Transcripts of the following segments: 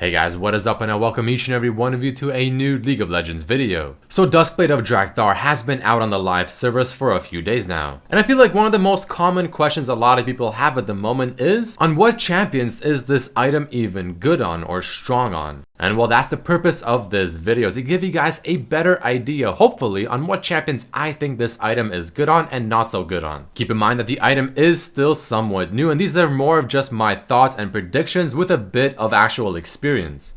Hey guys, what is up, and I welcome each and every one of you to a new League of Legends video. So Duskblade of Draktharr has been out on the live servers for a few days now. And I feel like one of the most common questions a lot of people have at the moment is, on what champions is this item even good on or strong on? And well, that's the purpose of this video, to give you guys a better idea, hopefully, on what champions I think this item is good on and not so good on. Keep in mind that the item is still somewhat new, and these are more of just my thoughts and predictions with a bit of actual experience.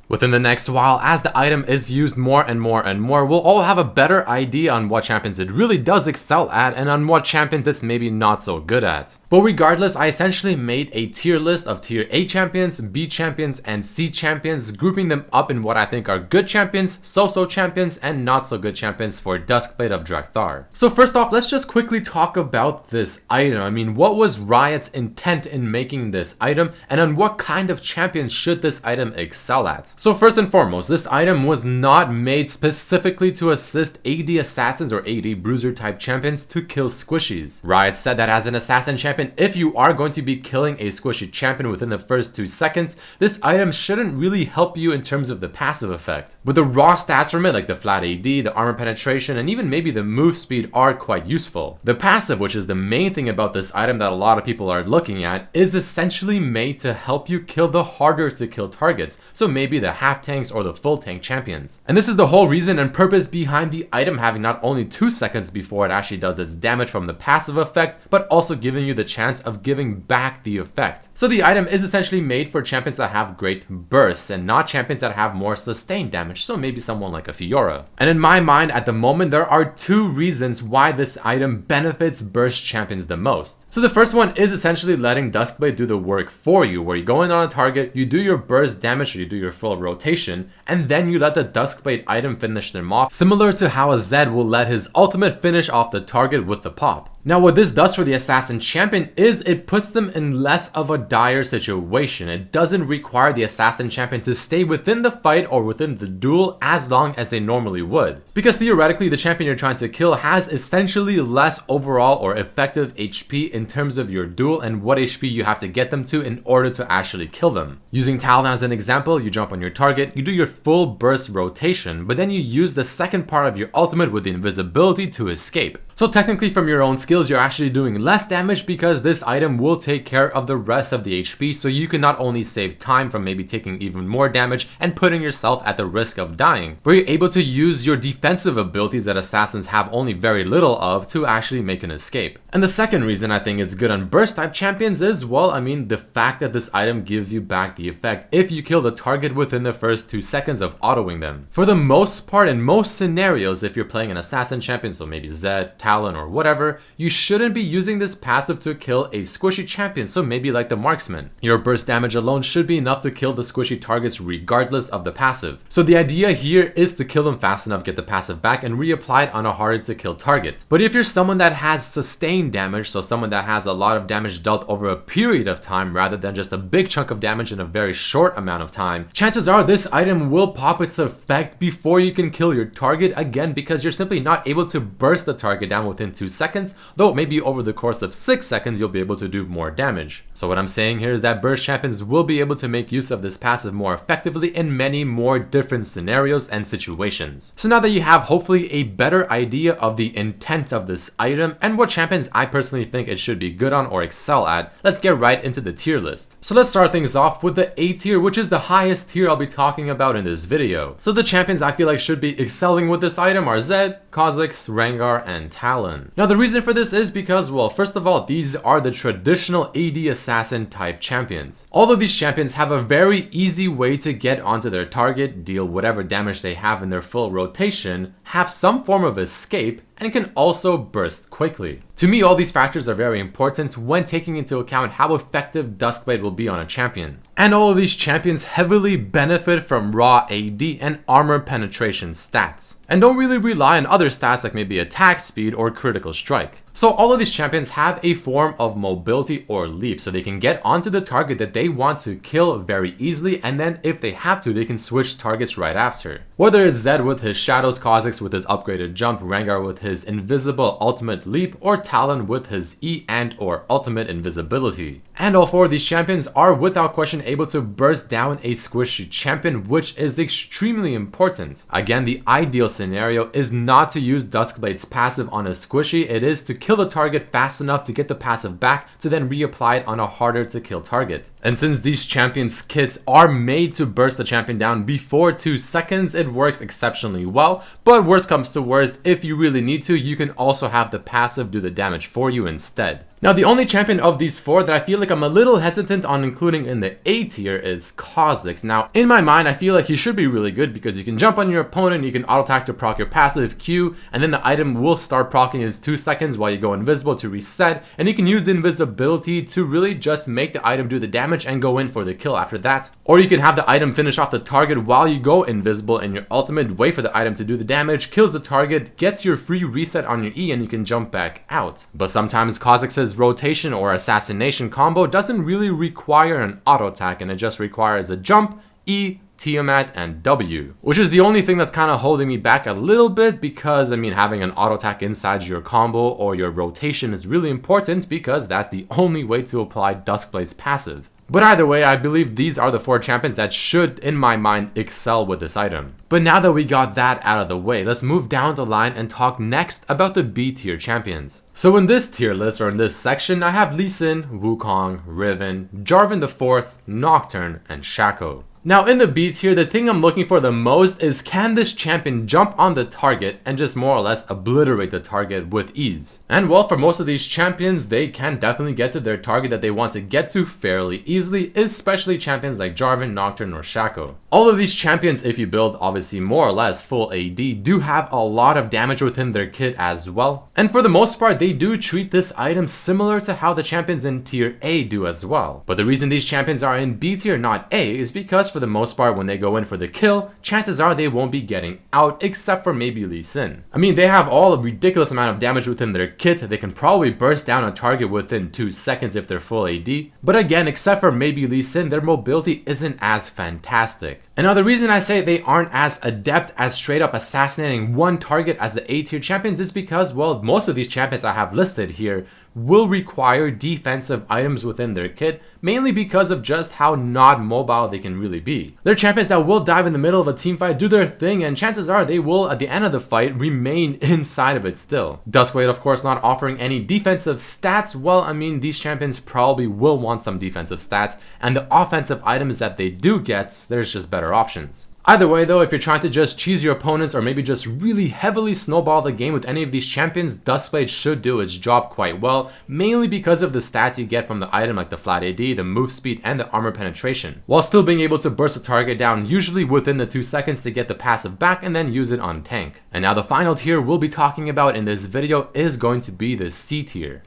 Within the next while, as the item is used more and more and more, we'll all have a better idea on what champions it really does excel at and on what champions it's maybe not so good at. But regardless, I essentially made a tier list of tier A champions, B champions, and C champions, grouping them up in what I think are good champions, so-so champions, and not so good champions for Duskblade of Draktharr. So first off, let's just quickly talk about this item. I mean, what was Riot's intent in making this item, and on what kind of champions should this item excel at? So first and foremost, this item was not made specifically to assist AD assassins or AD bruiser type champions to kill squishies. Riot said that as an assassin champion, if you are going to be killing a squishy champion within the first 2 seconds, this item shouldn't really help you in terms of the passive effect. But the raw stats from it, like the flat AD, the armor penetration, and even maybe the move speed, are quite useful. The passive, which is the main thing about this item that a lot of people are looking at, is essentially made to help you kill the harder to kill targets, so maybe the half tanks or the full tank champions. And this is the whole reason and purpose behind the item having not only 2 seconds before it actually does its damage from the passive effect, but also giving you the chance of giving back the effect. So the item is essentially made for champions that have great bursts and not champions that have more sustained damage, so maybe someone like a Fiora. And in my mind at the moment, there are 2 reasons why this item benefits burst champions the most. So the first one is essentially letting Duskblade do the work for you, where you go in on a target, you do your burst damage, or you do your full rotation, and then you let the Duskblade item finish them off, similar to how a Zed will let his ultimate finish off the target with the pop. Now what this does for the assassin champion is it puts them in less of a dire situation. It doesn't require the assassin champion to stay within the fight or within the duel as long as they normally would. Because theoretically the champion you're trying to kill has essentially less overall or effective HP in terms of your duel and what HP you have to get them to in order to actually kill them. Using Talon as an example, you jump on your target, you do your full burst rotation, but then you use the second part of your ultimate with the invisibility to escape. So technically from your own skills, you're actually doing less damage because this item will take care of the rest of the HP, so you can not only save time from maybe taking even more damage and putting yourself at the risk of dying, but you're able to use your defensive abilities that assassins have only very little of to actually make an escape. And the second reason I think it's good on burst type champions is, well, I mean, the fact that this item gives you back the effect if you kill the target within the first 2 seconds of autoing them. For the most part, in most scenarios, if you're playing an assassin champion, so maybe Zed, Talon, or whatever, you shouldn't be using this passive to kill a squishy champion, so maybe like the marksman. Your burst damage alone should be enough to kill the squishy targets regardless of the passive. So the idea here is to kill them fast enough, get the passive back, and reapply it on a harder to kill target. But if you're someone that has sustained damage, so someone that has a lot of damage dealt over a period of time rather than just a big chunk of damage in a very short amount of time, chances are this item will pop its effect before you can kill your target, again because you're simply not able to burst the target down within 2 seconds, though maybe over the course of 6 seconds you'll be able to do more damage. So what I'm saying here is that burst champions will be able to make use of this passive more effectively in many more different scenarios and situations. So now that you have hopefully a better idea of the intent of this item and what champions I personally think it should be good on or excel at, let's get right into the tier list. So let's start things off with the A tier, which is the highest tier I'll be talking about in this video. So the champions I feel like should be excelling with this item are Zed, Kha'Zix, Rengar, and Talon. Now the reason for this is because, well, first of all, these are the traditional AD assassin type champions. All of these champions have a very easy way to get onto their target, deal whatever damage they have in their full rotation, have some form of escape, and can also burst quickly. To me, all these factors are very important when taking into account how effective Duskblade will be on a champion. And all of these champions heavily benefit from raw AD and armor penetration stats, and don't really rely on other stats like maybe attack speed or critical strike. So all of these champions have a form of mobility or leap, so they can get onto the target that they want to kill very easily, and then if they have to, they can switch targets right after. Whether it's Zed with his shadows, Kha'Zix with his upgraded jump, Rengar with his invisible ultimate leap, or Talon with his E and or ultimate invisibility. And all 4 of these champions are without question able to burst down a squishy champion, which is extremely important. Again, the ideal scenario is not to use Duskblade's passive on a squishy, it is to kill the target fast enough to get the passive back to then reapply it on a harder to kill target. And since these champions kits are made to burst the champion down before 2 seconds, it works exceptionally well, but worst comes to worst, if you really need to, you can also have the passive do the damage for you instead. Now, the only champion of these 4 that I feel like I'm a little hesitant on including in the A tier is Kha'Zix. Now, in my mind, I feel like he should be really good because you can jump on your opponent, you can auto attack to proc your passive Q, and then the item will start procking in 2 seconds while you go invisible to reset, and you can use the invisibility to really just make the item do the damage and go in for the kill after that. Or you can have the item finish off the target while you go invisible in your ultimate, wait for the item to do the damage, kills the target, gets your free reset on your E, and you can jump back out. But sometimes Kha'Zix's rotation or assassination combo doesn't really require an auto attack, and it just requires a jump, E, Tiamat, and W, which is the only thing that's kind of holding me back a little bit, because I mean, having an auto attack inside your combo or your rotation is really important because that's the only way to apply Duskblade's passive. But either way, I believe these are the 4 champions that should, in my mind, excel with this item. But now that we got that out of the way, let's move down the line and talk next about the B tier champions. So in this tier list, or in this section, I have Lee Sin, Wukong, Riven, Jarvan IV, Nocturne, and Shaco. Now in the B tier, the thing I'm looking for the most is, can this champion jump on the target and just more or less obliterate the target with ease? And well, for most of these champions, they can definitely get to their target that they want to get to fairly easily, especially champions like Jarvan, Nocturne, or Shaco. All of these champions, if you build obviously more or less full AD, do have a lot of damage within their kit as well. And for the most part, they do treat this item similar to how the champions in tier A do as well. But the reason these champions are in B tier, not A, is because for the most part, when they go in for the kill, chances are they won't be getting out, except for maybe Lee Sin. I mean, they have all a ridiculous amount of damage within their kit. They can probably burst down a target within 2 seconds if they're full AD. But again, except for maybe Lee Sin, their mobility isn't as fantastic. And now the reason I say they aren't as adept as straight up assassinating one target as the A tier champions is because, well, most of these champions I have listed here will require defensive items within their kit, mainly because of just how not mobile they can really be. They're champions that will dive in the middle of a team fight, do their thing, and chances are they will, at the end of the fight, remain inside of it still. Duskblade, of course, not offering any defensive stats. Well, I mean, these champions probably will want some defensive stats, and the offensive items that they do get, there's just better options. Either way though, if you're trying to just cheese your opponents or maybe just really heavily snowball the game with any of these champions, Duskblade should do its job quite well, mainly because of the stats you get from the item like the flat AD, the move speed, and the armor penetration, while still being able to burst the target down usually within the 2 seconds to get the passive back and then use it on tank. And now the final tier we'll be talking about in this video is going to be the C tier.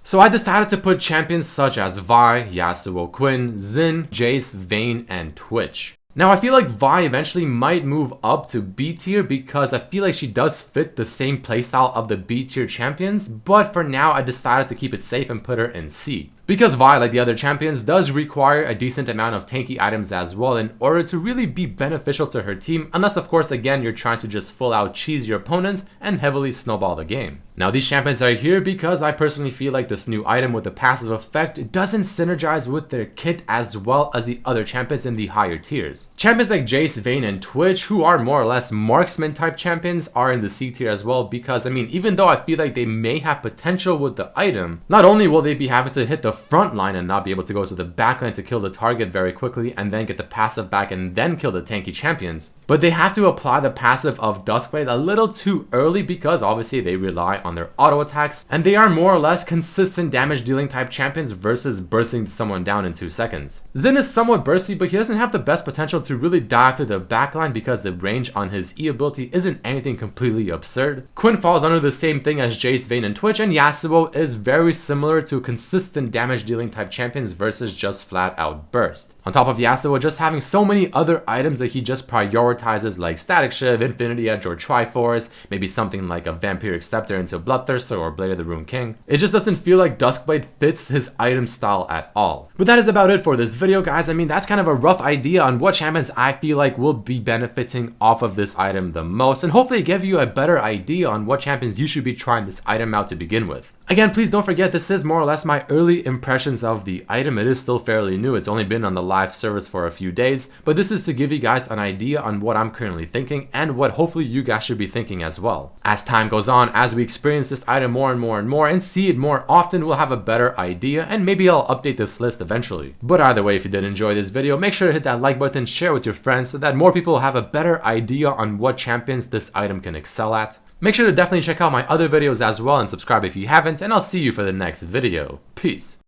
So I decided to put champions such as Vi, Yasuo, Quinn, Xin, Jace, Vayne, and Twitch. Now I feel like Vi eventually might move up to B tier because I feel like she does fit the same playstyle of the B tier champions, but for now I decided to keep it safe and put her in C. Because Vi, like the other champions, does require a decent amount of tanky items as well in order to really be beneficial to her team, unless of course again you're trying to just full out cheese your opponents and heavily snowball the game. Now these champions are here because I personally feel like this new item with the passive effect doesn't synergize with their kit as well as the other champions in the higher tiers. Champions like Jace, Vayne, and Twitch, who are more or less marksman type champions, are in the C tier as well because I mean, even though I feel like they may have potential with the item, not only will they be having to hit the front line and not be able to go to the back line to kill the target very quickly and then get the passive back and then kill the tanky champions, but they have to apply the passive of Duskblade a little too early because obviously they rely on their auto attacks and they are more or less consistent damage dealing type champions versus bursting someone down in 2 seconds. Xin is somewhat bursty, but he doesn't have the best potential to really dive to the backline because the range on his E ability isn't anything completely absurd. Quinn falls under the same thing as Jace, Vayne, and Twitch, and Yasuo is very similar to consistent damage dealing type champions versus just flat out burst. On top of Yasuo just having so many other items that he just prioritizes like Static Shiv, Infinity Edge, or Triforce, maybe something like a Vampiric Scepter into Bloodthirster or Blade of the Rune King. It just doesn't feel like Duskblade fits his item style at all. But that is about it for this video, guys. I mean, that's kind of a rough idea on what champions I feel like will be benefiting off of this item the most, and hopefully give you a better idea on what champions you should be trying this item out to begin with. Again, please don't forget, this is more or less my early impressions of the item. It is still fairly new. It's only been on the live service for a few days, but this is to give you guys an idea on what I'm currently thinking and what hopefully you guys should be thinking as well. As time goes on, as we experience this item more and more and more and see it more often, we'll have a better idea, and maybe I'll update this list eventually. But either way, if you did enjoy this video, make sure to hit that like button, share with your friends so that more people have a better idea on what champions this item can excel at. Make sure to definitely check out my other videos as well and subscribe if you haven't, and I'll see you for the next video. Peace.